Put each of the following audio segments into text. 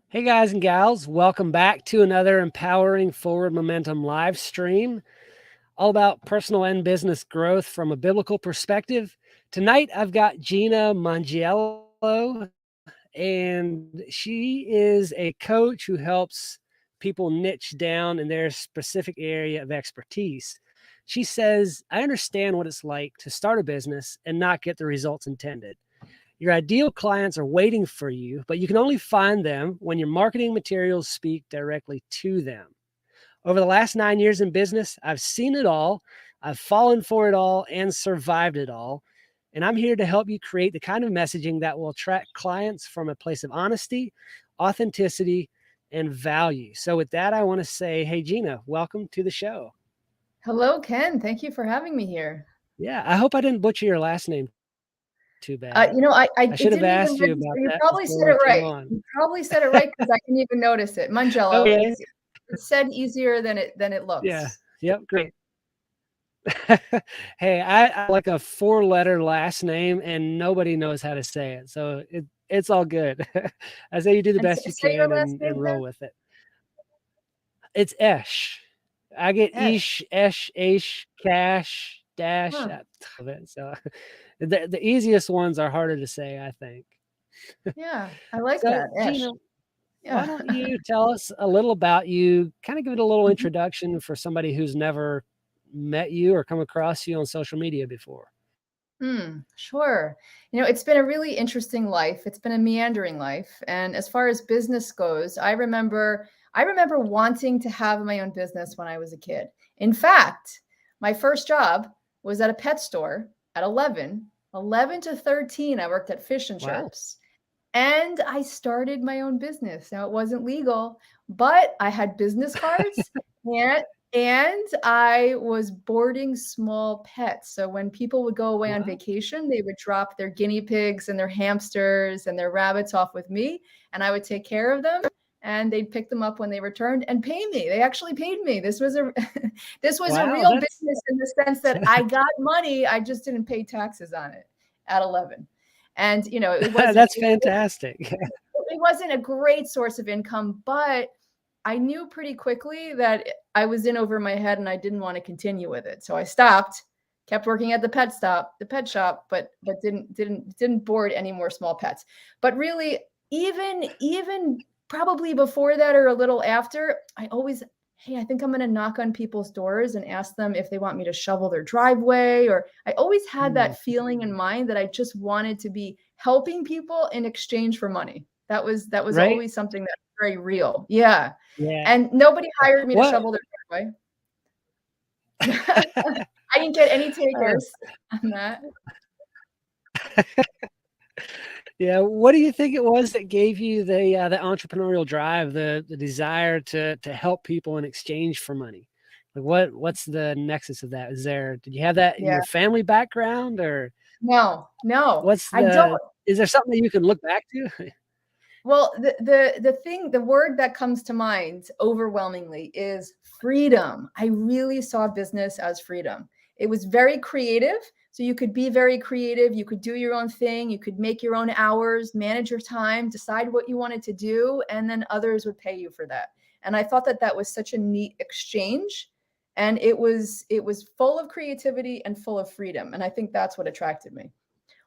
Hey guys and gals, welcome back to another empowering forward momentum live stream, all about personal and business growth from a biblical perspective. Tonight I've got Gina Mangiello, and she is a coach who helps people niche down in their specific area of expertise. She says, I understand what it's like to start a business and not get the results intended. Your ideal clients are waiting for you, but you can only find them when your marketing materials speak directly to them. Over the last 9 years in business, I've seen it all, I've fallen for it all, and survived it all. And I'm here to help you create the kind of messaging that will attract clients from a place of honesty, authenticity, and value. So, with that, I want to say, hey, Gina, welcome to the show. Hello, Ken. Thank you for having me here. Yeah, I hope I didn't butcher your last name too bad. I I should it have didn't even asked you register. about You that probably said before I it came right. on. You probably said it right because I can even notice it. Mangello. Okay. It's said easier than it Yeah. looks. Yep. Great. Hey, I like a 4-letter last name and nobody knows how to say it. So it's all good. I say you do the And best you say your can last and name roll with it. It's Esh. I get again. Ish, Esh, Ash, Cash, Dash Huh. of it. So the easiest ones are harder to say, I think. Yeah, I like So that. Esh. Gina, why Yeah. don't you tell us a little about you, kind of give it a little Mhm. introduction for somebody who's never met you or come across you on social media before? Sure. It's been a really interesting life. It's been a meandering life. And as far as business goes, I remember wanting to have my own business when I was a kid. In fact, my first job was at a pet store at 11 to 13. I worked at Fish and Wow. Chirps. And I started my own business. Now it wasn't legal, but I had business cards and I was boarding small pets. So when people would go away on Wow. vacation, they would drop their guinea pigs and their hamsters and their rabbits off with me, and I would take care of them. And they'd pick them up when they returned and pay me. They actually paid me. This was a this was a Wow, real that's business in the sense that I got money. I just didn't pay taxes on it at 11. And it wasn't that's fantastic. it wasn't a great source of income, but I knew pretty quickly that I was in over my head and I didn't want to continue with it. So I stopped, kept working at the pet shop, but didn't board any more small pets. But really, even probably before that or a little after, I always, hey, I think I'm going to knock on people's doors and ask them if they want me to shovel their driveway. Or I always had Mm, that feeling in mind that I just wanted to be helping people in exchange for money. That was right? always something that's very real. Yeah. Yeah. And nobody hired me to What shovel their driveway. I didn't get any uh, takers on that. yeah, what do you think it was that gave you the entrepreneurial drive, the desire to help people in exchange for money? Like what's the nexus of that? Did you have that in Yeah. your family background, or No, no, what's I don't. is there something that you can look back to? Well, the word that comes to mind overwhelmingly is freedom. I really saw business as freedom. It was very creative. So you could be very creative. You could do your own thing. You could make your own hours, manage your time, decide what you wanted to do, and then others would pay you for that. And I thought that that was such a neat exchange. And it was full of creativity and full of freedom. And I think that's what attracted me.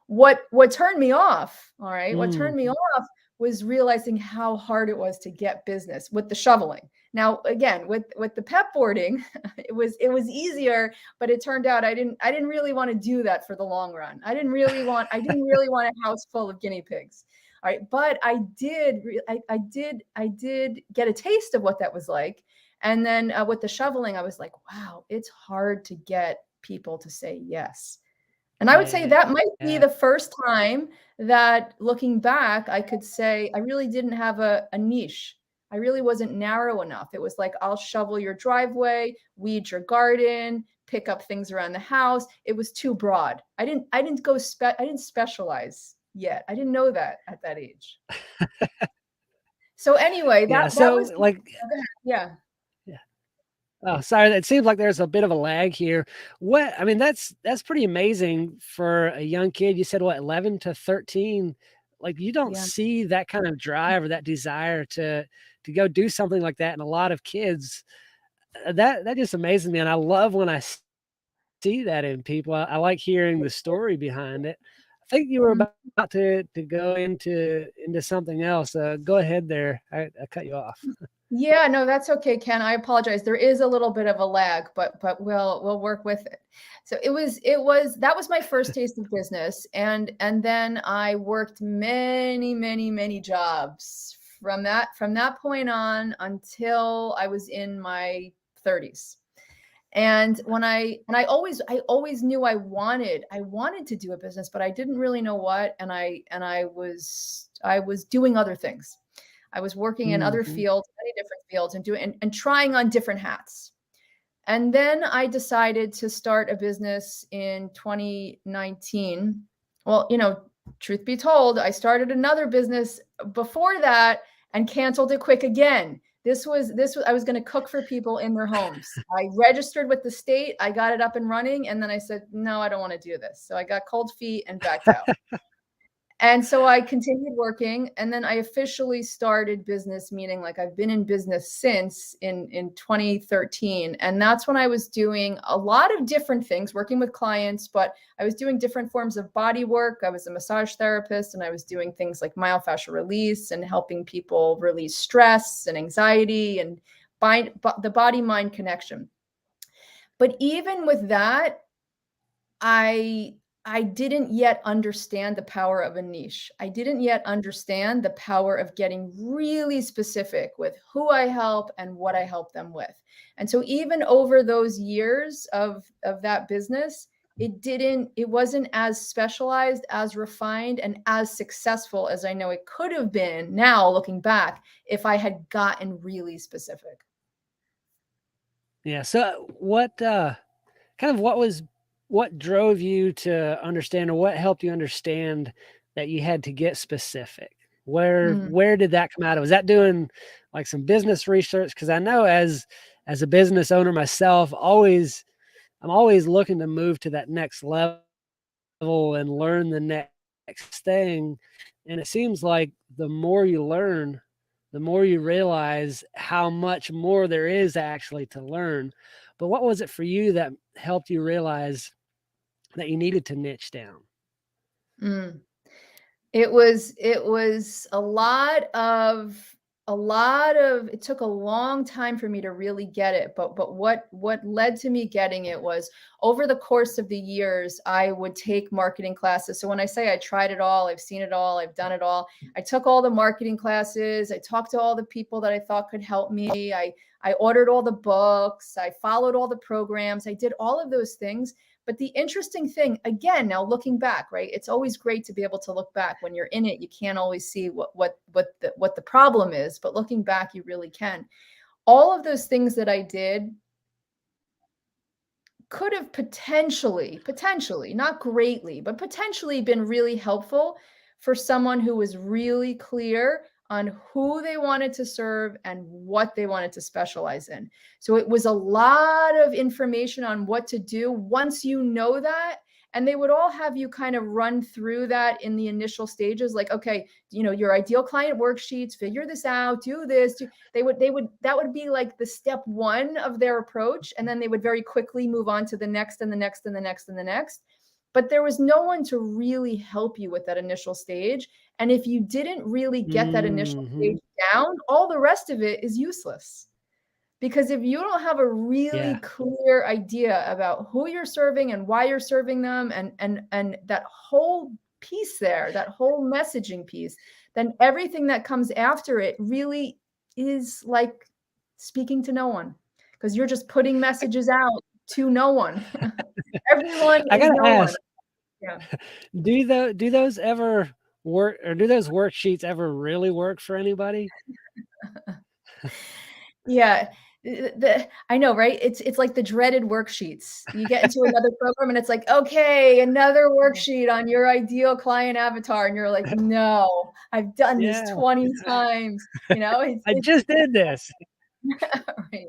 What turned me off, all right, what Mm, turned me off was realizing how hard it was to get business with the shoveling. Now, again, with the pet boarding, it was easier, but it turned out I didn't really want to do that for the long run. I didn't really want a house full of guinea pigs. All right, but I did get a taste of what that was like. And then with the shoveling, I was like, wow, it's hard to get people to say yes. And I would say yeah. that might be the first time that, looking back, I could say I really didn't have a niche. I really wasn't narrow enough. It was like, I'll shovel your driveway, weed your garden, pick up things around the house. It was too broad. I didn't specialize yet. I didn't know that at that age. So anyway, Yeah, that was so, like yeah. yeah. Oh, sorry, it seems like there's a bit of a lag here. That's pretty amazing for a young kid. You said, what, 11 to 13? like you don't Yeah. see that kind of drive or that desire to go do something like that in a lot of kids. That just amazes me, and I love when I see that in people. I like hearing the story behind it. I think you were Mm. about to go into something else. Go ahead there. I cut you off. Yeah, no, that's okay, Ken. I apologize. There is a little bit of a lag, but we'll work with it. So it was that was my first taste of business, and then I worked many jobs from that point on until I was in my 30s. And I always knew I wanted to do a business, but I didn't really know what, and I was doing other things. I was working in other Mhm. fields, many different fields, and doing and trying on different hats. And then I decided to start a business in 2019. Well, truth be told, I started another business before that and canceled it quick again. This was I was going to cook for people in their homes. I registered with the state, I got it up and running, and then I said, "No, I don't want to do this." So I got cold feet and backed out. And so I continued working, and then I officially started business, meaning like I've been in business since in 2013. And that's when I was doing a lot of different things, working with clients, but I was doing different forms of body work. I was a massage therapist, and I was doing things like myofascial release and helping people release stress and anxiety and the body mind connection. But even with that, I I didn't yet understand the power of a niche. I didn't yet understand the power of getting really specific with who I help and what I help them with. And so even over those years of that business, it wasn't as specialized, as refined, and as successful as I know it could have been now looking back if I had gotten really specific. Yeah. So kind of what drove you to understand, or what helped you understand that you had to get specific? Mm, Where did that come out of? Was that doing like some business research? Because I know as a business owner myself, always I'm always looking to move to that next level and learn the next thing. And it seems like the more you learn, the more you realize how much more there is actually to learn. But what was it for you that helped you realize that you needed to niche down? mm. It was a lot of it took a long time for me to really get it, but what led to me getting it was over the course of the years, I would take marketing classes. So when I say I tried it all, I've seen it all, I've done it all. I took all the marketing classes, I talked to all the people that I thought could help me. I ordered all the books, I followed all the programs, I did all of those things. But the interesting thing, again, now looking back, right? It's always great to be able to look back. When you're in it, you can't always see what the problem is, but looking back, you really can. All of those things that I did could have potentially, not greatly, but potentially been really helpful for someone who was really clear on who they wanted to serve and what they wanted to specialize in. So it was a lot of information on what to do once you know that. And they would all have you kind of run through that in the initial stages, like, okay, your ideal client worksheets, figure this out, do this, they would that would be like the step one of their approach, and then they would very quickly move on to the next and the next and the next and the next. But there was no one to really help you with that initial stage, and if you didn't really get that initial stage Mhm. down, all the rest of it is useless. Because if you don't have a really Yeah. clear idea about who you're serving and why you're serving them, and that whole piece there, that whole messaging piece, then everything that comes after it really is like speaking to no one, because you're just putting messages out to no one. Everyone I is gotta no one. ask, Yeah. do those ever work, or do those worksheets ever really work for anybody? Yeah, I know, right? It's like the dreaded worksheets. You get into another program and it's like, "Okay, another worksheet on your ideal client avatar," and you're like, "No, I've done this Yeah. 20 times." I just did this. Right.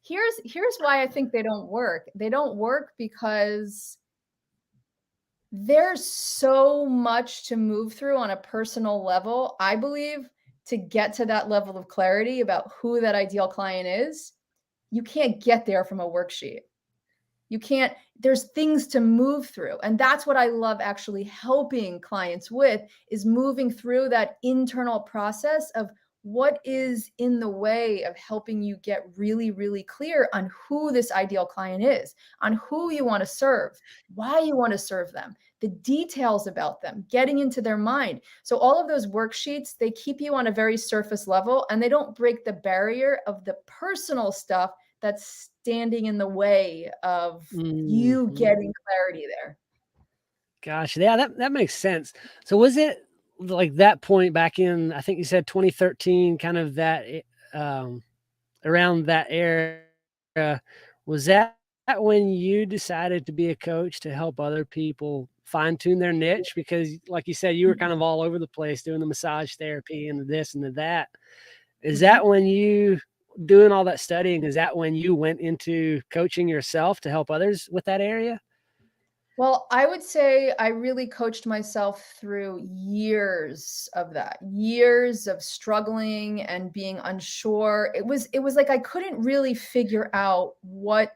Here's why I think they don't work. They don't work because There's so much to move through on a personal level, I believe, to get to that level of clarity about who that ideal client is. You can't get there from a worksheet. You can't, there's things to move through. And that's what I love actually helping clients with, is moving through that internal process of what is in the way of helping you get really, really clear on who this ideal client is, on who you want to serve, why you want to serve them, the details about them, getting into their mind. So all of those worksheets, they keep you on a very surface level, and they don't break the barrier of the personal stuff that's standing in the way of you Mhm. getting clarity there. Gosh, yeah, that makes sense. So was it like that point back in, I think you said 2013, kind of that around that era, was that when you decided to be a coach to help other people fine tune their niche? Because like you said, you were kind of all over the place doing the massage therapy and the this and the that. Is Mhm. that when you doing all that studying, is that when you went into coaching yourself to help others with that area? Well, I would say I really coached myself through years of that, years of struggling and being unsure. It was like I couldn't really figure out what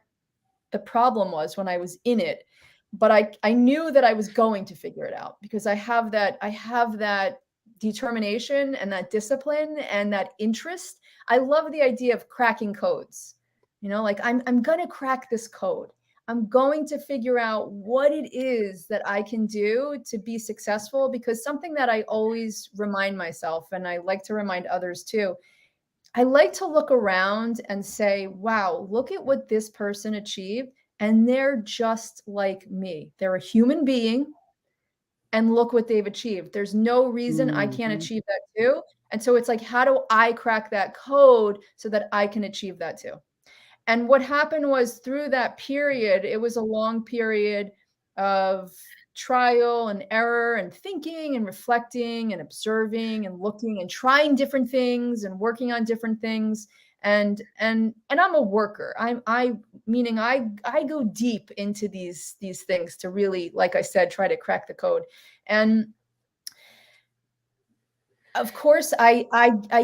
the problem was when I was in it, but I knew that I was going to figure it out, because I have that determination and that discipline and that interest. I love the idea of cracking codes. Like I'm going to crack this code. I'm going to figure out what it is that I can do to be successful, because something that I always remind myself, and I like to remind others too, I like to look around and say, wow, look at what this person achieved. And they're just like me. They're a human being, and look what they've achieved. There's no reason I can't Mhm. achieve that too. And so it's like, how do I crack that code so that I can achieve that too? And what happened was, through that period, it was a long period of trial and error and thinking and reflecting and observing and looking and trying different things and working on different things. And I'm a worker. I meaning I go deep into these things to really, like I said, try to crack the code. And of course, I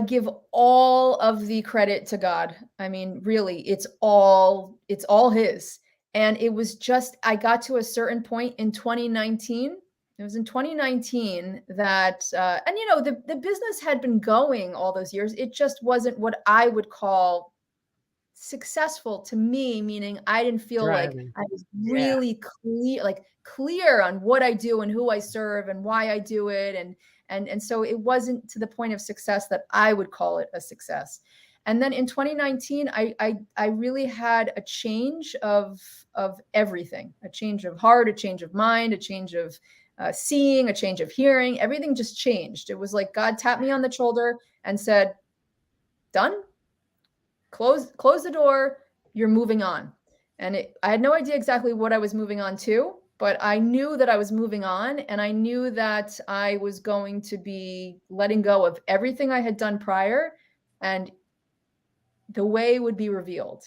give all of the credit to God. I mean, really, it's all his. And it was just, I got to a certain point in 2019. It was in 2019 that and the business had been going all those years. It just wasn't what I would call successful to me, meaning I didn't feel like Thriving. I was Yeah. really clear on what I do and who I serve and why I do it. And so it wasn't to the point of success that I would call it a success. And then in 2019, I really had a change of everything, a change of heart, a change of mind, a change of seeing, a change of hearing. Everything just changed. It was like God tapped me on the shoulder and said, done, close the door, you're moving on. And I had no idea exactly what I was moving on to, but I knew that I was moving on, and I knew that I was going to be letting go of everything I had done prior, and the way would be revealed.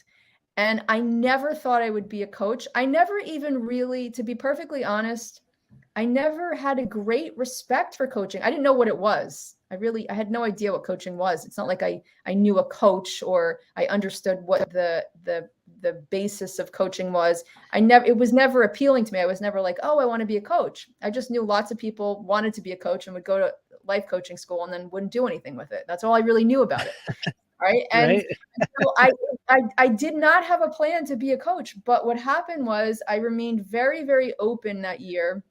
And I never thought I would be a coach. I never even really, to be perfectly honest, I never had a great respect for coaching. I didn't know what it was. I had no idea what coaching was. It's not like I knew a coach, or I understood what the basis of coaching was. It was never appealing to me. I was never like, "Oh, I want to be a coach." I just knew lots of people wanted to be a coach and would go to life coaching school and then wouldn't do anything with it. That's all I really knew about it. Right? And Right? so I did not have a plan to be a coach, but what happened was I remained very, very open that year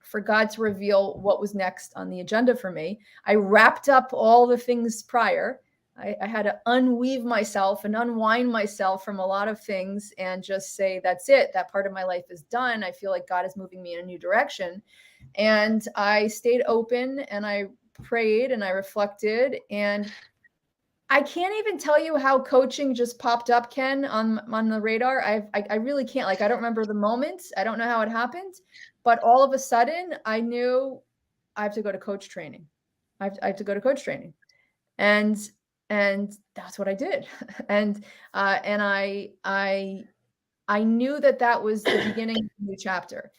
for God to reveal what was next on the agenda for me. I wrapped up all the things prior. I had to unweave myself and unwind myself from a lot of things and just say, that's it. That part of my life is done. I feel like God is moving me in a new direction. And I stayed open, and I prayed and I reflected. And I can't even tell you how coaching just popped up, Ken, on the radar. I really can't. Like, I don't remember the moment. I don't know how it happened, but all of a sudden, I knew I have to go to coach training. I have to go to coach training, and and that's what I did. And I knew that that was the beginning of a new chapter.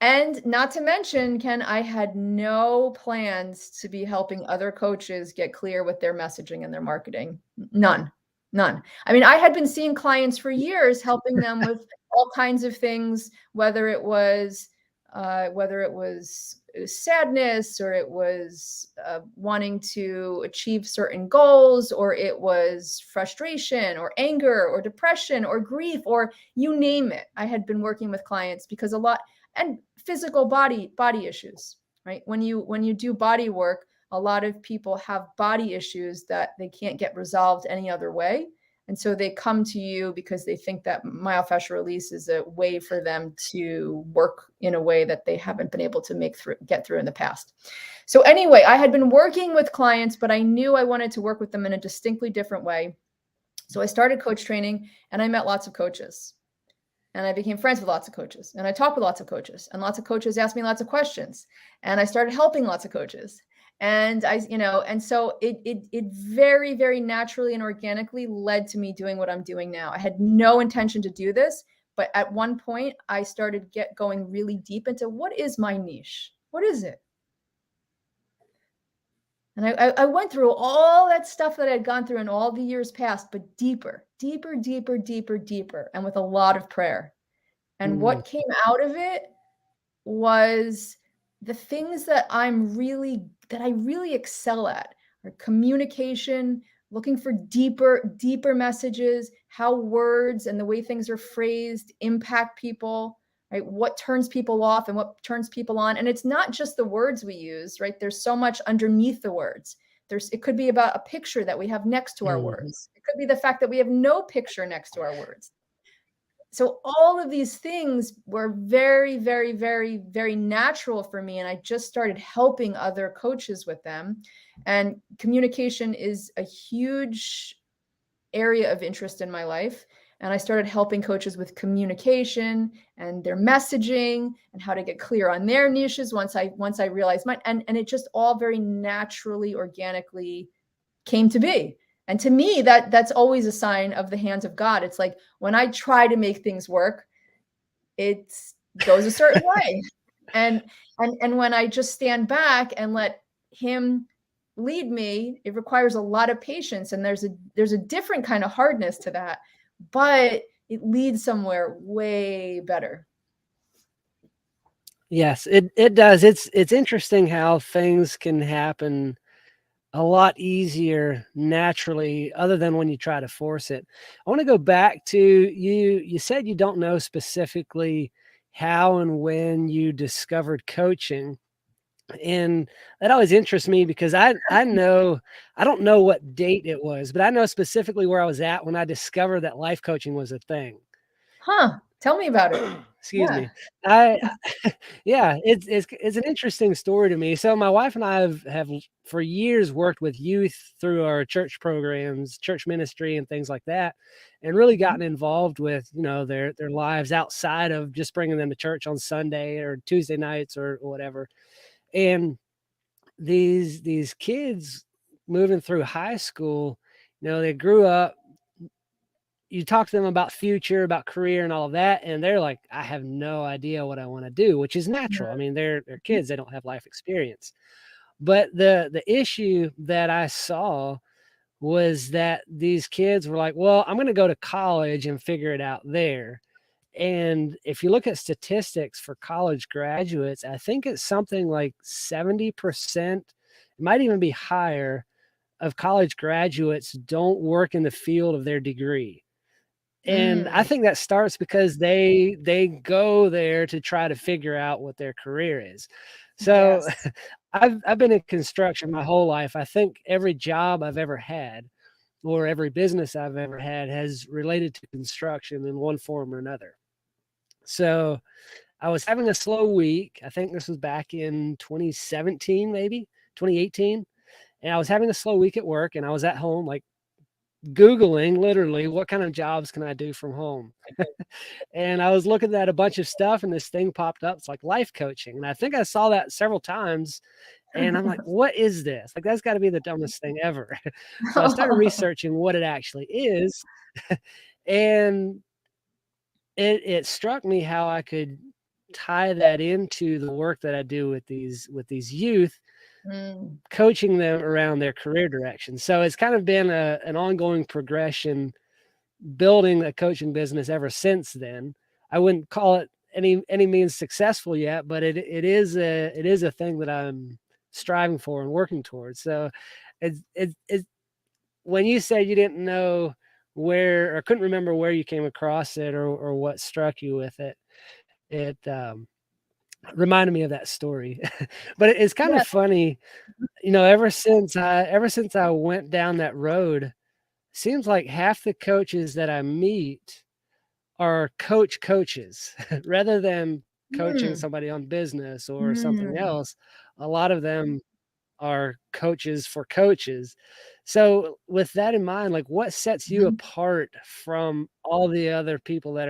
And not to mention, Ken, I had no plans to be helping other coaches get clear with their messaging and their marketing. None, none. I mean, I had been seeing clients for years, helping them with all kinds of things, whether it was sadness, or it was wanting to achieve certain goals, or it was frustration or anger or depression or grief, or you name it. I had been working with clients because a lot, and physical body issues, right? When you do body work, a lot of people have body issues that they can't get resolved any other way. And so they come to you because they think that myofascial release is a way for them to work in a way that they haven't been able to get through in the past. So anyway, I had been working with clients, but I knew I wanted to work with them in a distinctly different way. So I started coach training, and I met lots of coaches. And I became friends with lots of coaches, and I talked with lots of coaches, and lots of coaches asked me lots of questions, and I started helping lots of coaches. And and so it very, very naturally and organically led to me doing what I'm doing now. I had no intention to do this, but at one point I started going really deep into, what is my niche? What is it? And I went through all that stuff that I'd gone through in all the years past, but deeper, deeper, deeper, deeper, deeper, and with a lot of prayer. And what came out of it was the things that I really excel at are communication, looking for deeper messages, how words and the way things are phrased impact people, right? What turns people off and what turns people on. And it's not just the words we use, right? There's so much underneath the words. It could be about a picture that we have next to our words. It could be the fact that we have no picture next to our words. So all of these things were very, very, very, very natural for me. And I just started helping other coaches with them. And communication is a huge area of interest in my life. And I started helping coaches with communication and their messaging and how to get clear on their niches once I realized mine. And it just all very naturally, organically came to be. And to me, that's always a sign of the hands of God. It's like when I try to make things work, it goes a certain way. And when I just stand back and let him lead me, it requires a lot of patience. And there's a different kind of hardness to that, but it leads somewhere way better. Yes, it does. It's interesting how things can happen a lot easier naturally, other than when you try to force it. I want to go back to you said you don't know specifically how and when you discovered coaching. And that always interests me because I don't know what date it was, but I know specifically where I was at when I discovered that life coaching was a thing. Huh. Tell me about it. Excuse Yeah. me. Yeah, it's an interesting story to me. So my wife and I have for years worked with youth through our church programs, church ministry and things like that, and really gotten involved with, their lives outside of just bringing them to church on Sunday or Tuesday nights or whatever. And these kids moving through high school, they grew up, you talk to them about future, about career and all of that, and they're like, I have no idea what I want to do, which is natural. I mean, they're kids, they don't have life experience. But the issue that I saw was that these kids were like, well, I'm going to go to college and figure it out there. And if you look at statistics for college graduates, I think it's something like 70%, it might even be higher, of college graduates don't work in the field of their degree. And I think that starts because they go there to try to figure out what their career is. So Yes. I've been in construction my whole life. I think every job I've ever had or every business I've ever had has related to construction in one form or another. So I was having a slow week. I think this was back in 2017, maybe 2018. And I was having a slow week at work, and I was at home, like Googling literally what kind of jobs can I do from home. And I was looking at a bunch of stuff, and this thing popped up. It's like life coaching. And I think I saw that several times. And I'm like, what is this? Like, that's got to be the dumbest thing ever. So I started researching what it actually is. And it struck me how I could tie that into the work that I do with these youth, Mm, coaching them around their career direction. So it's kind of been an ongoing progression, building a coaching business ever since then. I wouldn't call it any means successful yet, but it is a thing that I'm striving for and working towards. So it's when you said you didn't know where or couldn't remember where you came across it or what struck you with it, it reminded me of that story. But it's kind yeah. of funny, ever since I went down that road, seems like half the coaches that I meet are coaches rather than coaching Mm, somebody on business or something mm, else. A lot of them are coaches for coaches. So with that in mind, like what sets you mhm, apart from all the other people that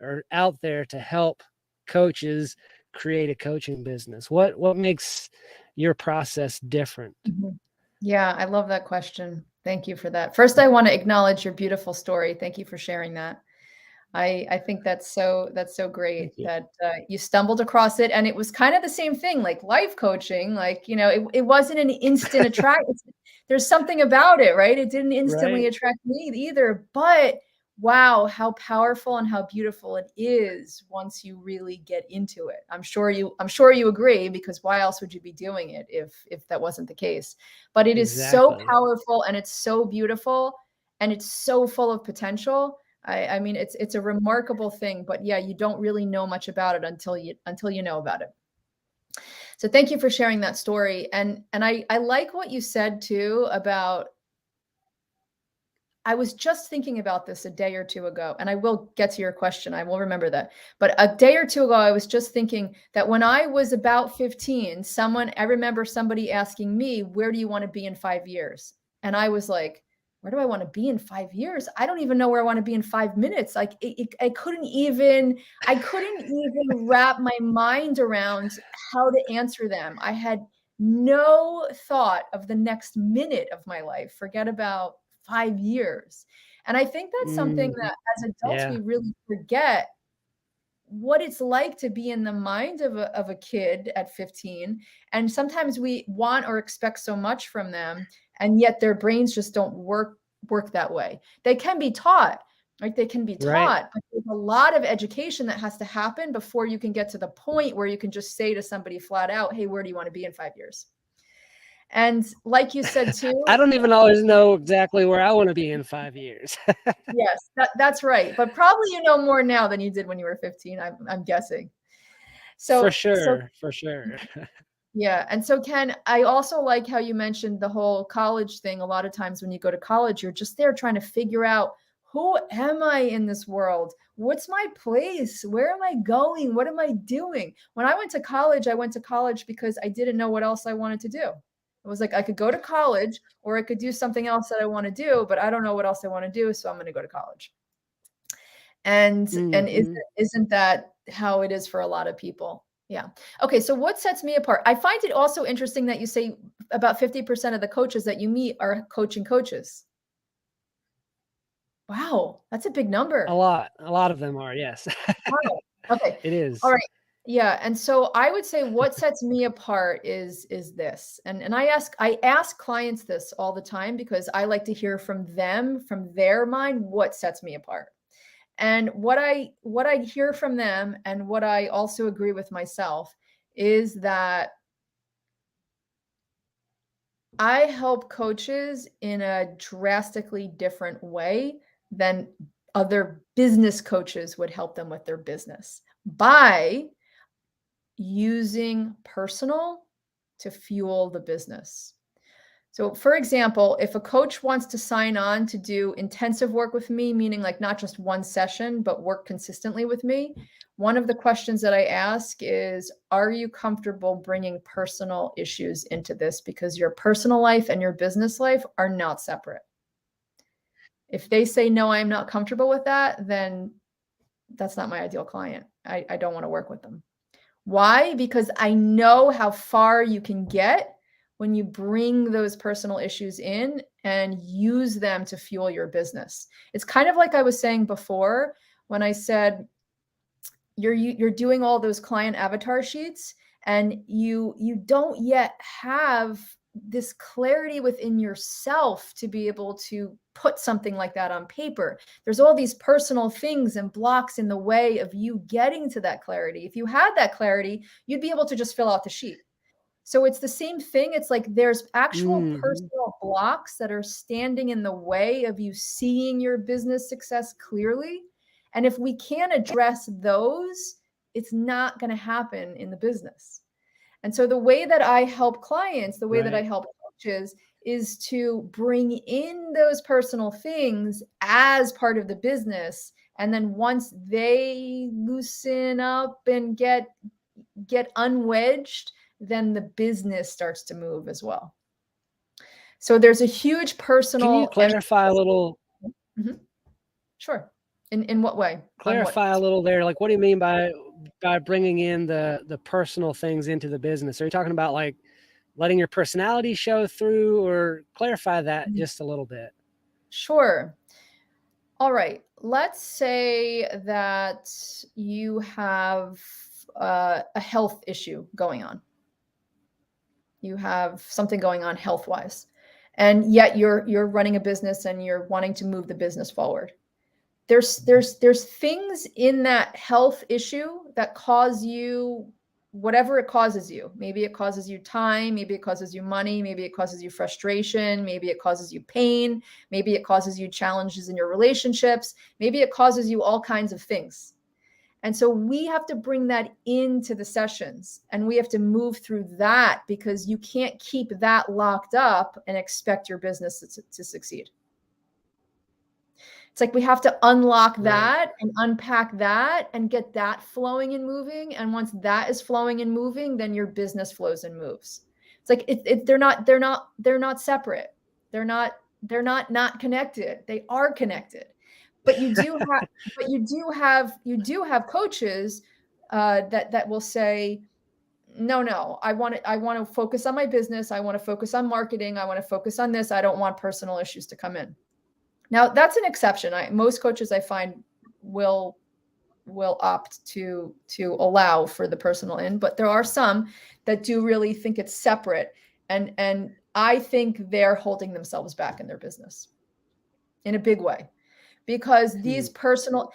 are out there to help coaches create a coaching business? What makes your process different? mhm. Yeah, I love that question. Thank you for that. First, I want to acknowledge your beautiful story. Thank you for sharing that. I think that's so great Thank you. that you stumbled across it, and it was kind of the same thing, like life coaching. Like it wasn't an instant attract. There's something about it, right? It didn't instantly Right? attract me either, but wow, how powerful and how beautiful it is once you really get into it. I'm sure you agree, because why else would you be doing it if that wasn't the case? But it is so Exactly. powerful and it's so beautiful and it's so full of potential. I mean, it's a remarkable thing, but yeah, you don't really know much about it until you know about it. So thank you for sharing that story. And I like what you said too about, I was just thinking about this a day or two ago, and I will get to your question. I will remember that. But a day or two ago, I was just thinking that when I was about 15, I remember somebody asking me, "Where do you want to be in 5 years?" And I was like, "Where do I want to be in 5 years? I don't even know where I want to be in 5 minutes." Like I couldn't even wrap my mind around how to answer them. I had no thought of the next minute of my life. Forget about 5 years. And I think that's something Mhm. that as adults we Yeah. really forget what it's like to be in the mind of a kid at 15. And sometimes we want or expect so much from them, and yet their brains just don't work that way. They can be taught, right? They can be Right. taught, but there's a lot of education that has to happen before you can get to the point where you can just say to somebody flat out, "Hey, where do you want to be in 5 years?" And like you said I too, don't even always know exactly where I wanna be in 5 years. yes, that's right. But probably you know more now than you did when you were 15, I'm guessing. For So sure, for sure. yeah, and so Ken, I also like how you mentioned the whole college thing. A lot of times when you go to college, you're just there trying to figure out, who am I in this world? What's my place? Where am I going? What am I doing? When I went to college because I didn't know what else I wanted to do. It was like I could go to college or I could do something else that I want to do, but I don't know what else I want to do, so I'm going to go to college. And isn't Mhm. isn't that how it is for a lot of people? Yeah. Okay, so what sets me apart? I find it also interesting that you say about 50% of the coaches that you meet are coaching coaches. Wow, that's a big number. A lot of them are, yes. Wow. Okay. It All is. right. Yeah, and so I would say what sets me apart is this. And I ask clients this all the time because I like to hear from them, from their mind, what sets me apart. And what I hear from them and what I also agree with myself is that I help coaches in a drastically different way than other business coaches would help them with their business by using personal to fuel the business. So, for example, if a coach wants to sign on to do intensive work with me, meaning like not just one session, but work consistently with me, one of the questions that I ask is, are you comfortable bringing personal issues into this? Because your personal life and your business life are not separate. If they say, no, I'm not comfortable with that, then that's not my ideal client. I don't want to work with them. Why? Because I know how far you can get when you bring those personal issues in and use them to fuel your business. It's kind of like I was saying before when I said you're doing all those client avatar sheets, and you don't yet have this clarity within yourself to be able to put something like that on paper. There's all these personal things and blocks in the way of you getting to that clarity. If you had that clarity, you'd be able to just fill out the sheet. So it's the same thing. It's like there's actual personal blocks that are standing in the way of you seeing your business success clearly. And if we can't address those, it's not going to happen in the business. And so the way that I help clients, the way that I help coaches, is to bring in those personal things as part of the business. And then once they loosen up and get unwedged, then the business starts to move as well. So there's a huge personal. Can you clarify a little? Mm-hmm. Sure. In what way? Clarify a little there. Like, what do you mean by bringing in the personal things into the business? Are you talking about like letting your personality show through, or clarify that just a little bit? Sure. All right. Let's say that you have a health issue going on. You have something going on health-wise, and yet you're running a business and you're wanting to move the business forward. There's things in that health issue that cause you whatever it causes you. Maybe it causes you time, maybe it causes you money, maybe it causes you frustration, maybe it causes you pain, maybe it causes you challenges in your relationships, maybe it causes you all kinds of things. And so we have to bring that into the sessions, and we have to move through that, because you can't keep that locked up and expect your business to succeed. It's like we have to unlock that and unpack that and get that flowing and moving. And once that is flowing and moving, then your business flows and moves. It's like they're not separate. They're not connected. They are connected. But you do have coaches that will say, no, I want to focus on my business. I want to focus on marketing. I want to focus on this. I don't want personal issues to come in. Now that's an exception. Most coaches I find will opt to allow for the personal in, but there are some that do really think it's separate. And I think they're holding themselves back in their business in a big way. Because these personal,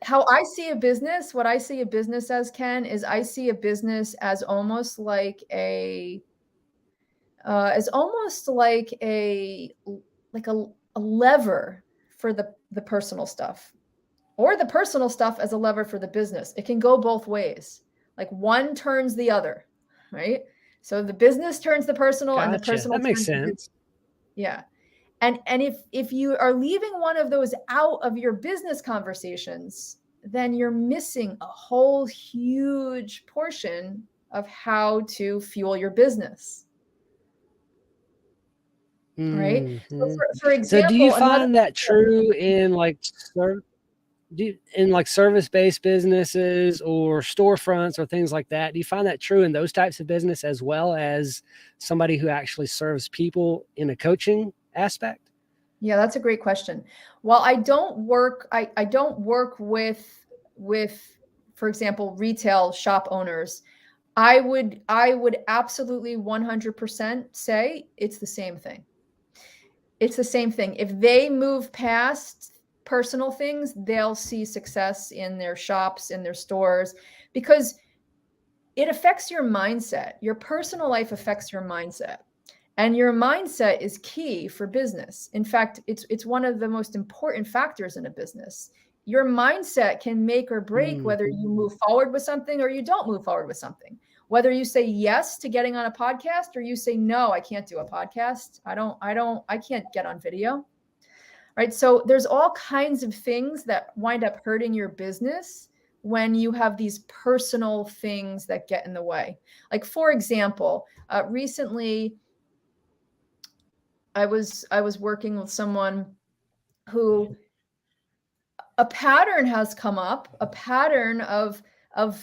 how I see a business, what I see a business as, Ken, is I see a business as almost like a lever for the personal stuff, or the personal stuff as a lever for the business. It can go both ways. Like one turns the other, right? So the business turns the personal, and the personal that makes turns the sense. Yeah. And if you are leaving one of those out of your business conversations, then you're missing a whole huge portion of how to fuel your business. Right. So for example, so do you find that true in like service-based businesses or storefronts or things like that? Do you find that true in those types of business as well as somebody who actually serves people in a coaching aspect? Yeah, that's a great question. Well, I don't work with, for example, retail shop owners. I would absolutely 100% say it's the same thing. It's the same thing. If they move past personal things, they'll see success in their shops, in their stores, because it affects your mindset. Your personal life affects your mindset. And your mindset is key for business. In fact, it's one of the most important factors in a business. Your mindset can make or break whether you move forward with something or you don't move forward with something. Whether you say yes to getting on a podcast or you say, no, I can't do a podcast. I can't get on video. Right. So there's all kinds of things that wind up hurting your business when you have these personal things that get in the way. Like, for example, recently, I was working with someone who a pattern has come up, a pattern of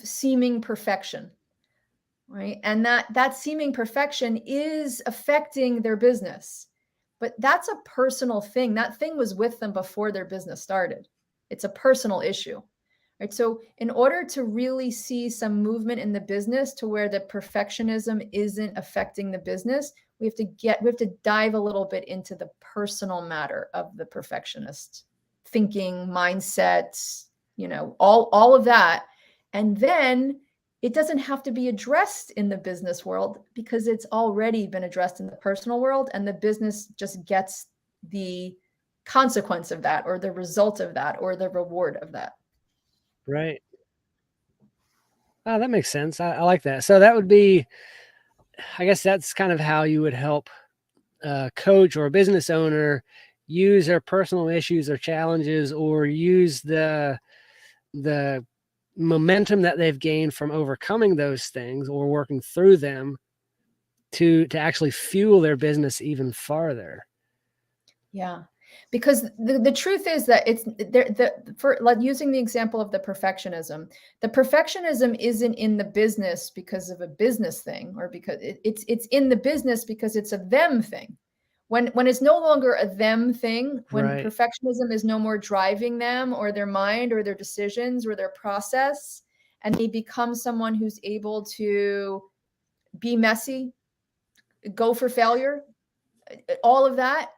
seeming perfection, right? And that seeming perfection is affecting their business. But that's a personal thing. That thing was with them before their business started. It's a personal issue, right? So in order to really see some movement in the business to where the perfectionism isn't affecting the business, we have to dive a little bit into the personal matter of the perfectionist thinking, mindset, all of that. And then it doesn't have to be addressed in the business world because it's already been addressed in the personal world, and the business just gets the consequence of that, or the result of that, or the reward of that. Right. Oh, that makes sense. I like that. So that would be, I guess that's kind of how you would help a coach or a business owner use their personal issues or challenges, or use the momentum that they've gained from overcoming those things or working through them to actually fuel their business even farther. Yeah, because the truth is that it's there. For like using the example of the perfectionism isn't in the business because of a business thing, or because it's in the business because it's a them thing. When it's no longer a them thing, when Right. perfectionism is no more driving them or their mind or their decisions or their process, and they become someone who's able to be messy, go for failure, all of that,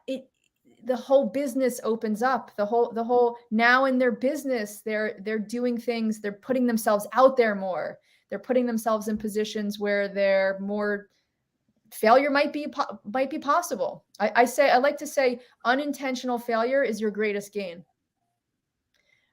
the whole business opens up. The whole now in their business, they're doing things, they're putting themselves out there more. They're putting themselves in positions where they're more failure might be possible. I like to say unintentional failure is your greatest gain,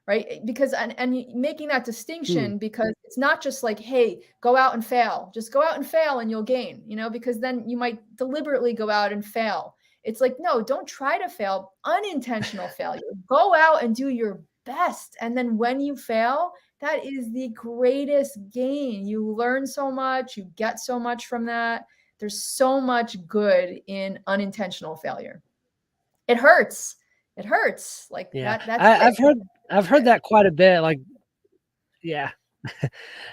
right? Because and making that distinction, because it's not just like, hey, go out and fail, just go out and fail and you'll gain, because then you might deliberately go out and fail. It's like, no, don't try to fail. Unintentional failure, go out and do your best, and then when you fail, that is the greatest gain. You learn so much, you get so much from that. There's so much good in unintentional failure. It hurts. It hurts like Yeah. that's I've heard that quite a bit. Like, yeah.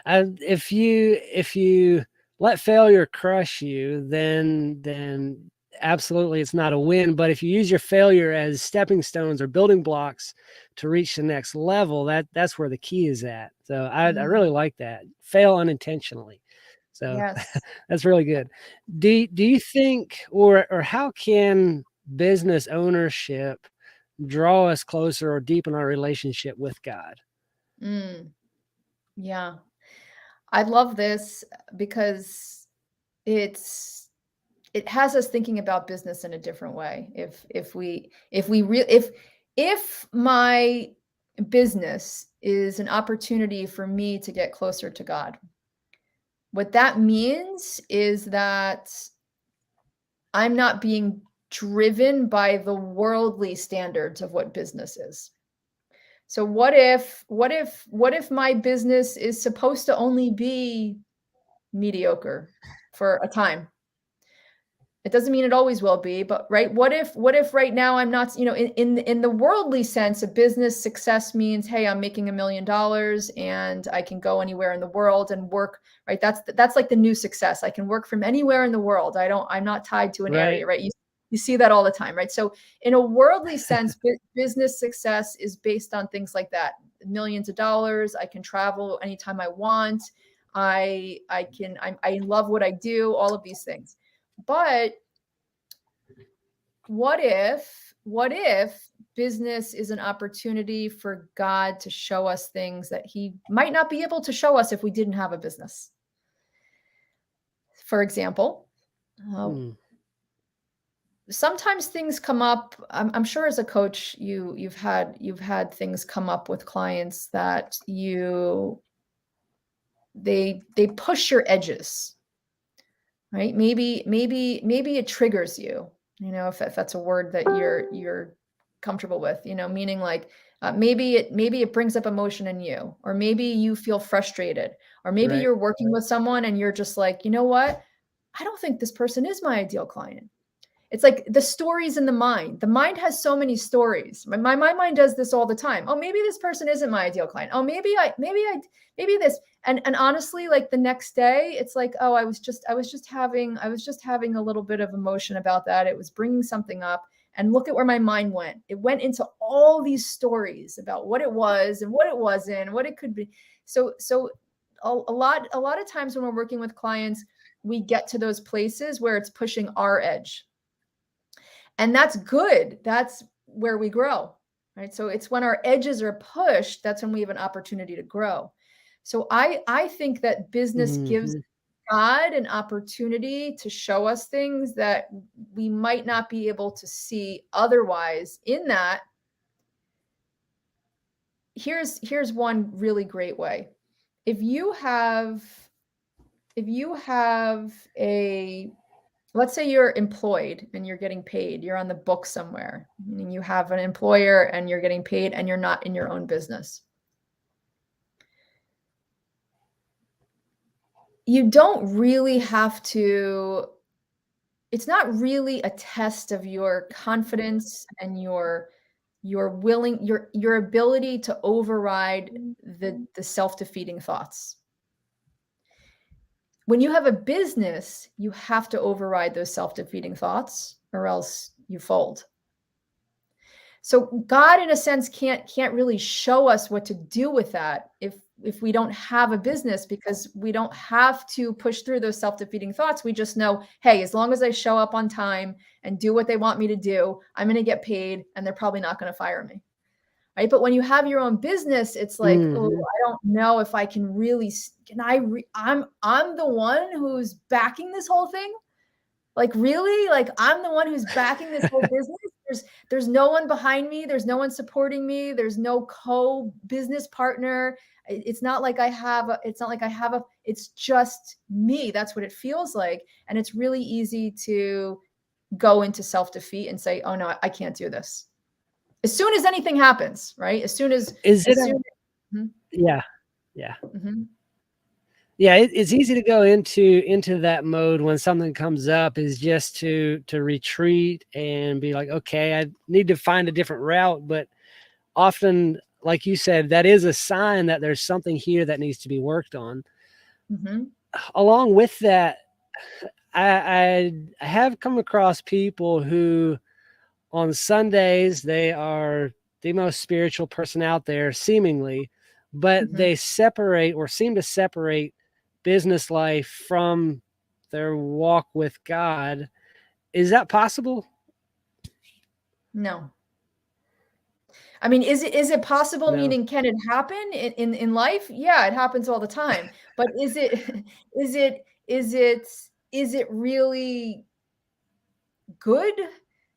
If you let failure crush you, then absolutely it's not a win. But if you use your failure as stepping stones or building blocks to reach the next level, that's where the key is at. So I really like that. Fail unintentionally. So Yes. that's really good. Do you think, or how can business ownership draw us closer or deepen our relationship with God? Yeah. I love this because it's it has us thinking about business in a different way. If my business is an opportunity for me to get closer to God, what that means is that I'm not being driven by the worldly standards of what business is. So what if my business is supposed to only be mediocre for a time? It doesn't mean it always will be, but right, what if right now I'm not, in the worldly sense, a business success means, hey, I'm making $1 million and I can go anywhere in the world and work, right? That's like the new success. I can work from anywhere in the world. I'm not tied to an Right. area, right? You see that all the time, right? So in a worldly sense, business success is based on things like that. Millions of dollars. I can travel anytime I want. I love what I do, all of these things. But what if business is an opportunity for God to show us things that he might not be able to show us if we didn't have a business? For example, uh, sometimes things come up. I'm sure as a coach, you've had things come up with clients that they push your edges, right? Maybe it triggers you, if that's a word that you're comfortable with, meaning like, maybe it brings up emotion in you, or maybe you feel frustrated, or maybe Right. you're working with someone and you're just like, you know what? I don't think this person is my ideal client. It's like the stories in the mind. The mind has so many stories. My mind does this all the time. Oh, maybe this person isn't my ideal client. Oh, maybe this. And honestly, like the next day, it's like, oh, I was just having a little bit of emotion about that. It was bringing something up. And look at where my mind went. It went into all these stories about what it was and what it wasn't, what it could be. So a lot of times when we're working with clients, we get to those places where it's pushing our edge. And that's good. That's where we grow, right? So it's when our edges are pushed, that's when we have an opportunity to grow. So I think that business gives God an opportunity to show us things that we might not be able to see otherwise. In that, here's one really great way. If you have a, let's say you're employed and you're getting paid, you're on the book somewhere, meaning you have an employer and you're getting paid and you're not in your own business. You don't really have to, it's not really a test of your confidence and your ability to override the self-defeating thoughts. When you have a business, you have to override those self-defeating thoughts or else you fold. So God, in a sense, can't really show us what to do with that if we don't have a business, because we don't have to push through those self-defeating thoughts. We just know, hey, as long as I show up on time and do what they want me to do, I'm going to get paid and they're probably not going to fire me. Right? But when you have your own business, it's like, oh, I don't know if I can really, I'm the one who's backing this whole thing. Like, really? Like, I'm the one who's backing this whole business. There's no one behind me. There's no one supporting me. There's no co-business partner. It's not like I have it's just me. That's what it feels like. And it's really easy to go into self-defeat and say, oh no, I can't do this. As soon as anything happens, right? Yeah. Yeah, it's easy to go into that mode when something comes up, is just to retreat and be like, okay, I need to find a different route. But often, like you said, that is a sign that there's something here that needs to be worked on. Along with that, I have come across people who on Sundays, they are the most spiritual person out there, seemingly, but they separate or seem to separate business life from their walk with God. Is that possible? No. I mean, is it possible? No. Meaning, can it happen in life? Yeah, it happens all the time. But is it really good?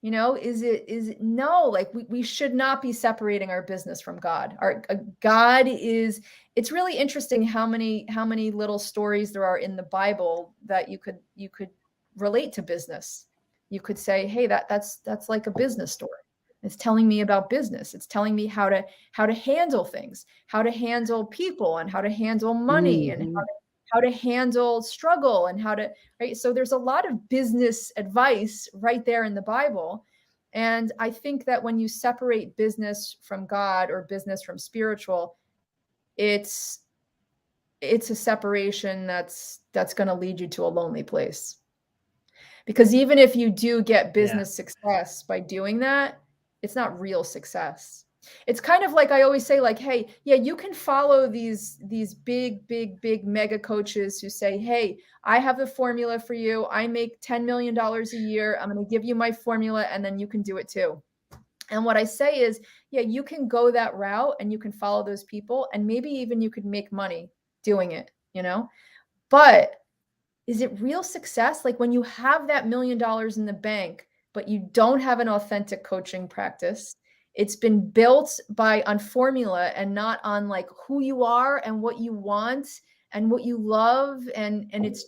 You know, is it no, like we should not be separating our business from God. Our God is, it's really interesting how many little stories there are in the Bible that you could relate to business. You could say, hey, that's like a business story. It's telling me about business. It's telling me how to handle things, how to handle people, and how to handle money, and how to handle struggle, and how to, right? So there's a lot of business advice right there in the Bible. And I think that when you separate business from God or business from spiritual, it's a separation that's going to lead you to a lonely place. Because even if you do get business success by doing that, it's not real success. It's kind of like I always say, like, hey, yeah, you can follow these big mega coaches who say, hey, I have the formula for you. I make $10 million a year. I'm going to give you my formula, and then you can do it too. And what I say is, yeah, you can go that route and you can follow those people, and maybe even you could make money doing it, you know? But is it real success? Like when you have that $1 million in the bank, but you don't have an authentic coaching practice, it's been built on formula and not on like who you are and what you want and what you love. And it's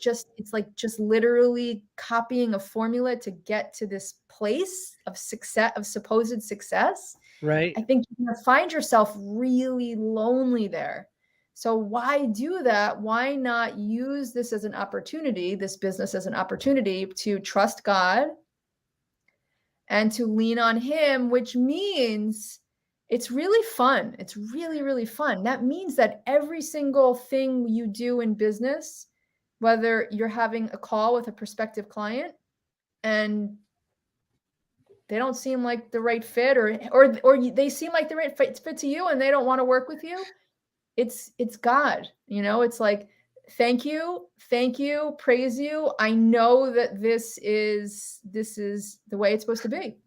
like just literally copying a formula to get to this place of success, of supposed success. Right. I think you're going to find yourself really lonely there. So why do that? Why not use this as an opportunity, this business as an opportunity to trust God and to lean on Him, which means it's really fun. It's really, really fun. That means that every single thing you do in business, whether you're having a call with a prospective client and they don't seem like the right fit, or they seem like the right fit to you and they don't want to work with you, it's God. It's like, thank you, praise you. I know that this is the way it's supposed to be.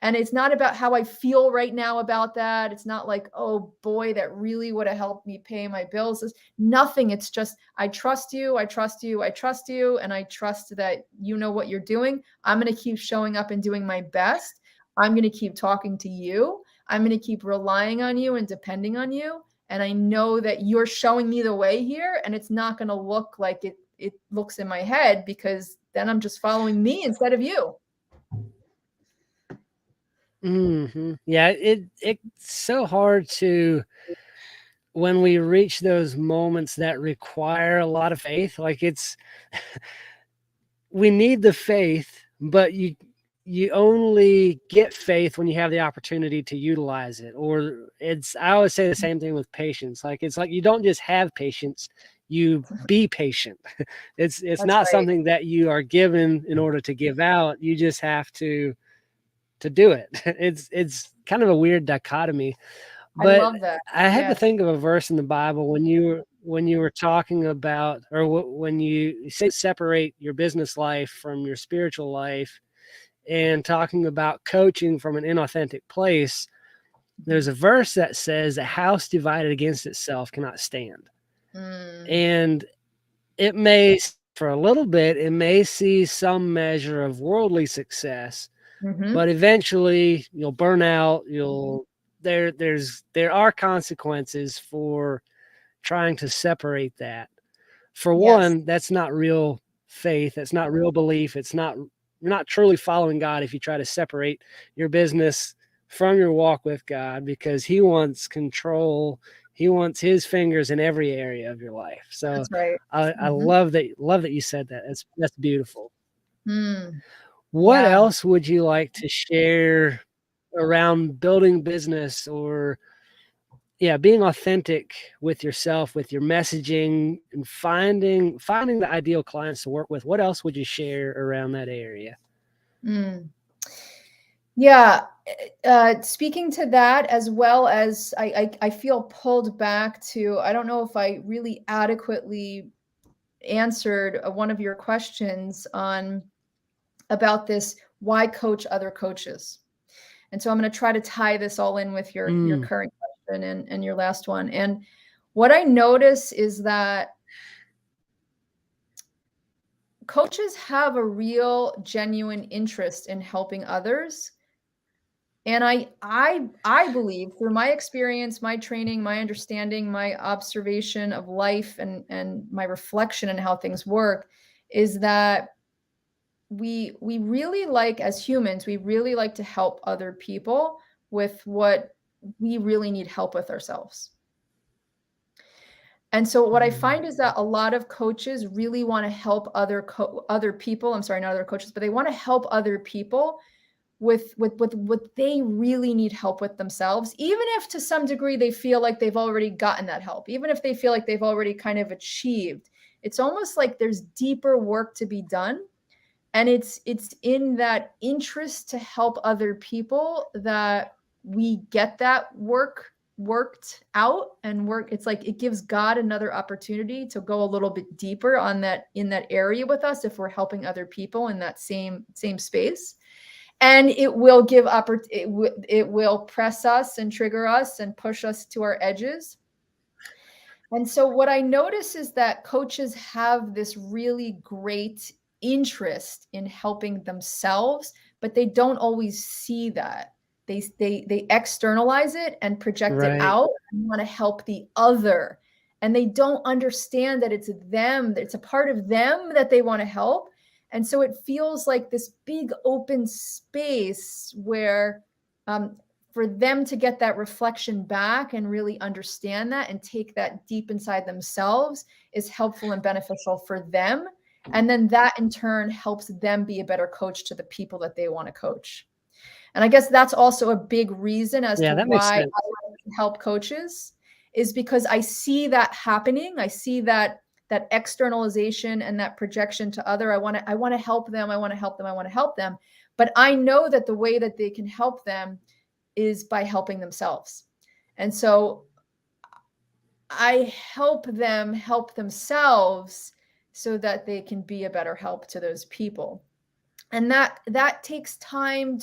And it's not about how I feel right now about that. It's not like, oh boy, that really would have helped me pay my bills. It's nothing. It's just, I trust you, I trust you, I trust you, and I trust that you know what you're doing. I'm going to keep showing up and doing my best. I'm going to keep talking to you. I'm going to keep relying on you and depending on you. And I know that you're showing me the way here, and it's not going to look like it looks in my head, because then I'm just following me instead of you. Yeah, it's so hard to, when we reach those moments that require a lot of faith, like we need the faith, but you only get faith when you have the opportunity to utilize it. Or I always say the same thing with patience. Like, it's like you don't just have patience, you be patient. It's That's not right. something that you are given in order to give out. You just have to do it. It's kind of a weird dichotomy. I But love that. I had to Yes. think of a verse in the Bible when you were talking about, or when you say separate your business life from your spiritual life, and talking about coaching from an inauthentic place. There's a verse that says, "A house divided against itself cannot stand." And it may, for a little bit, it may see some measure of worldly success, but eventually you'll burn out. There are consequences for trying to separate that. For Yes. one, that's not real faith. That's not real belief. You're not truly following God if you try to separate your business from your walk with God, because He wants control. He wants His fingers in every area of your life. So That's right. I love that you said that. That's beautiful. What Yeah. else would you like to share around building business, or being authentic with yourself, with your messaging, and finding the ideal clients to work with? What else would you share around that area? Yeah. Speaking to that, as well as I feel pulled back to, I don't know if I really adequately answered one of your questions about this, why coach other coaches. And so I'm going to try to tie this all in with your current question and your last one. And what I notice is that coaches have a real, genuine interest in helping others. And I believe, through my experience, my training, my understanding, my observation of life, and my reflection on how things work, is that we really like, as humans, we really like to help other people with what we really need help with ourselves. And so what I find is that a lot of coaches really want to help other people. I'm sorry, not other coaches, but they want to help other people with what they really need help with themselves, even if to some degree they feel like they've already gotten that help, even if they feel like they've already kind of achieved. It's almost like there's deeper work to be done. And it's in that interest to help other people that we get that work worked out and work. It's like it gives God another opportunity to go a little bit deeper on that, in that area with us, if we're helping other people in that same space. And it will give it will press us and trigger us and push us to our edges. And so what I notice is that coaches have this really great interest in helping themselves, but they don't always see that. They externalize it and project it Right. out and want to help the other. And they don't understand that it's them, that it's a part of them that they want to help. And so it feels like this big open space where for them to get that reflection back and really understand that and take that deep inside themselves is helpful and beneficial for them. And then that in turn helps them be a better coach to the people that they want to coach. And I guess that's also a big reason as to That makes why sense. I help coaches, is because I see that happening. I see that externalization and that projection to other. I want to help them. I want to help them. I want to help them. But I know that the way that they can help them is by helping themselves. And so I help them help themselves so that they can be a better help to those people. And that takes time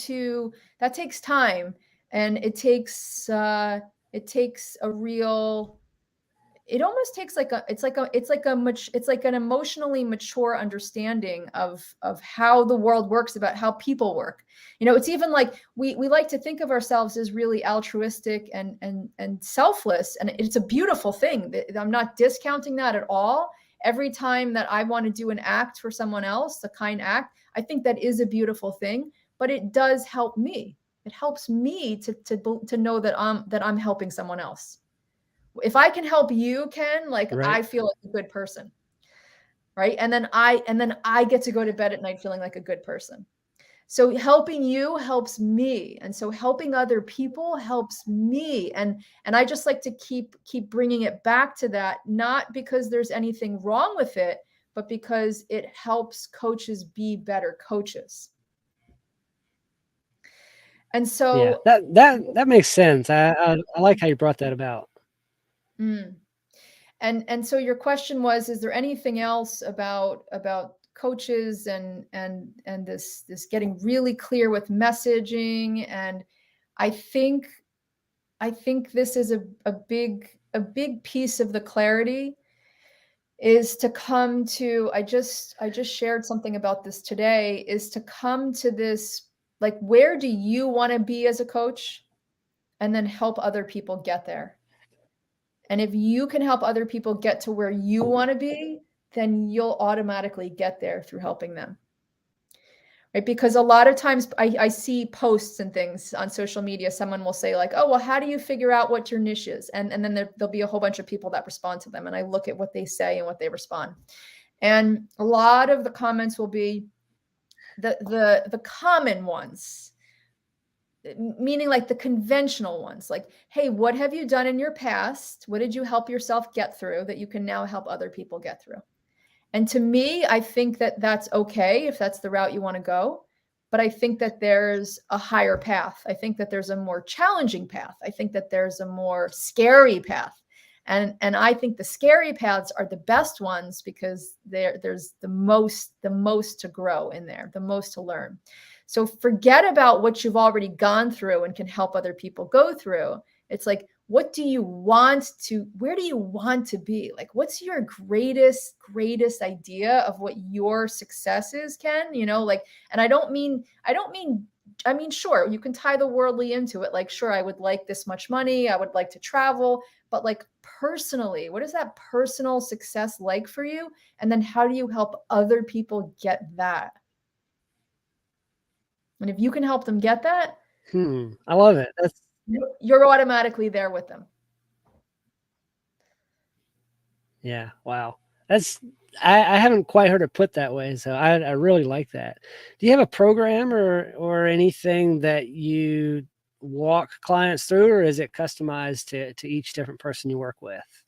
and it takes a real, it almost takes like it's like an emotionally mature understanding of how the world works, about how people work. It's even like we like to think of ourselves as really altruistic and selfless, and it's a beautiful thing. I'm not discounting that at all. Every time that I want to do an act for someone else, a kind act, I think that is a beautiful thing, but it does help me. It helps me to know that I'm helping someone else. If I can help you, Ken, like Right. I feel like a good person, right? And then I get to go to bed at night feeling like a good person. So helping you helps me, and so helping other people helps me. And I just like to keep bringing it back to that, not because there's anything wrong with it, but because it helps coaches be better coaches. And Yeah, so that makes sense. I like how you brought that about. mm. And so your question was, is there anything else about coaches and this getting really clear with messaging? And I think this is a big piece of the clarity, is to come to, I just shared something about this today, is to come to this, like, where do you want to be as a coach, and then help other people get there. And if you can help other people get to where you want to be, then you'll automatically get there through helping them. Right? Because a lot of times I see posts and things on social media. Someone will say like, oh, well, how do you figure out what your niche is? And then there'll be a whole bunch of people that respond to them. And I look at what they say and what they respond. And a lot of the comments will be the common ones, meaning like the conventional ones, like, hey, what have you done in your past? What did you help yourself get through that you can now help other people get through? And to me, I think that that's okay if that's the route you want to go. But I think that there's a higher path. I think that there's a more challenging path. I think that there's a more scary path. And I think the scary paths are the best ones, because there's the most to grow in there, the most to learn. So forget about what you've already gone through and can help other people go through. It's like, where do you want to be? Like, what's your greatest idea of what your success is, Ken? Like, and I mean, sure, you can tie the worldly into it. Like, sure, I would like this much money. I would like to travel. But like, personally, what is that personal success like for you? And then how do you help other people get that? And if you can help them get that, I love it. you're automatically there with them. Yeah, wow. I haven't quite heard it put that way, so I really like that. Do you have a program or anything that you walk clients through, or is it customized to each different person you work with?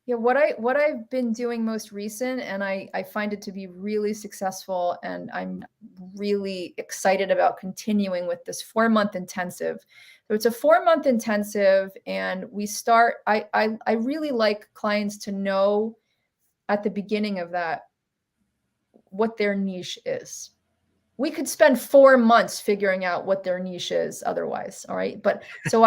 Yeah, what I've been doing most recent, and I find it to be really successful, and I'm really excited about continuing with this 4-month intensive. So it's a 4-month intensive, and we start. I really like clients to know at the beginning of that what their niche is. We could spend 4 months figuring out what their niche is otherwise. All right. But so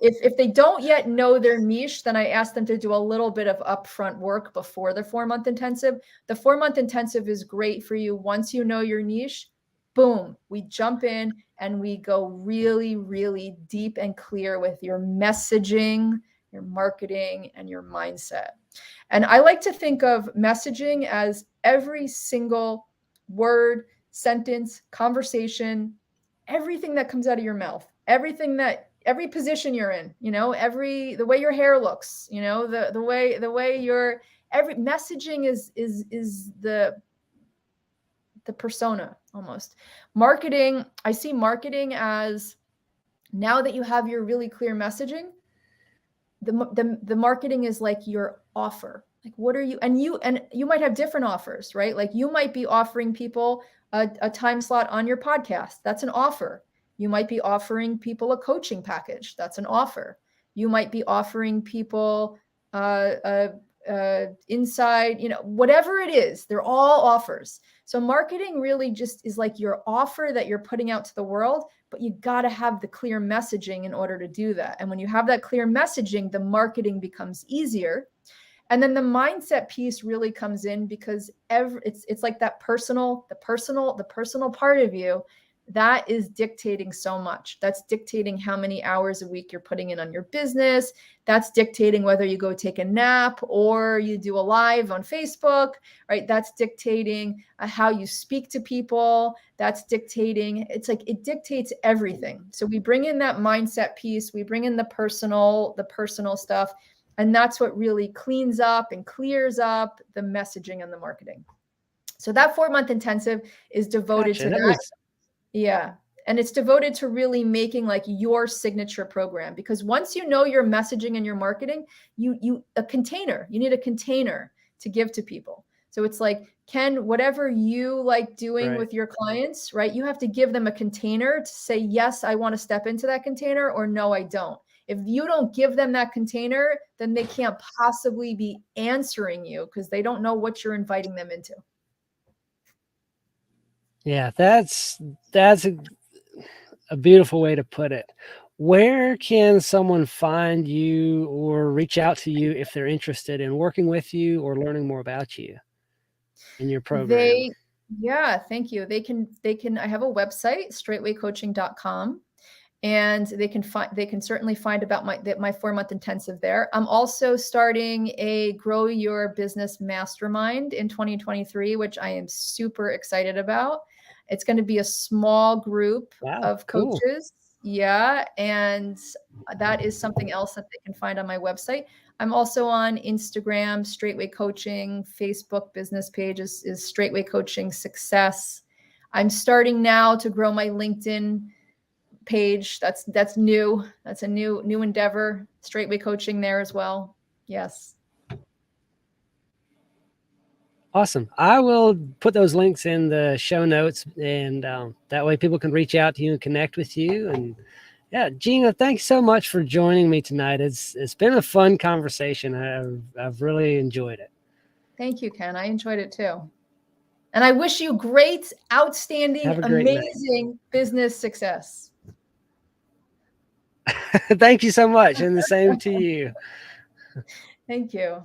if they don't yet know their niche, then I ask them to do a little bit of upfront work before the 4-month intensive. The 4-month intensive is great for you. Once you know your niche, boom, we jump in and we go really, really deep and clear with your messaging, your marketing, and your mindset. And I like to think of messaging as every single word, sentence, conversation, everything that comes out of your mouth, every position you're in, the way your hair looks, the way your every messaging is the persona almost. Marketing, I see marketing as, now that you have your really clear messaging, the marketing is like your offer. Like, what are you, and you might have different offers, right? Like, you might be offering people a time slot on your podcast. That's an offer. You might be offering people a coaching package. That's an offer. You might be offering people inside, whatever it is, they're all offers. So marketing really just is like your offer that you're putting out to the world, but you got to have the clear messaging in order to do that. And when you have that clear messaging, the marketing becomes easier. And then the mindset piece really comes in because it's like that the personal part of you that is dictating so much. That's dictating how many hours a week you're putting in on your business. That's dictating whether you go take a nap or you do a live on Facebook, right? That's dictating how you speak to people. That's dictating, it's like it dictates everything. So we bring in that mindset piece, we bring in the personal stuff, and that's what really cleans up and clears up the messaging and the marketing. So that 4-month intensive is devoted to that. Yeah. And it's devoted to really making like your signature program, because once you know your messaging and your marketing, you need a container to give to people. So it's like, whatever you like doing with your clients, right? You have to give them a container to say, yes, I want to step into that container, or no, I don't. If you don't give them that container, then they can't possibly be answering you because they don't know what you're inviting them into. Yeah, that's a beautiful way to put it. Where can someone find you or reach out to you if they're interested in working with you or learning more about you in your program? Yeah, thank you. They can, I have a website, straightwaycoaching.com. And they can certainly find about my 4-month intensive there. I'm also starting a Grow Your Business Mastermind in 2023, which I am super excited about. It's going to be a small group of coaches. Cool. Yeah. And that is something else that they can find on my website. I'm also on Instagram, Straightway Coaching, Facebook business page is Straightway Coaching Success. I'm starting now to grow my LinkedIn page. That's new. That's a new endeavor. Straightway Coaching there as well. Yes. Awesome. I will put those links in the show notes, and that way people can reach out to you and connect with you. And yeah, Gina, thanks so much for joining me tonight. It's been a fun conversation. I've really enjoyed it. Thank you, Ken. I enjoyed it too. And I wish you great, outstanding, amazing business success. Thank you so much. And the same to you. Thank you.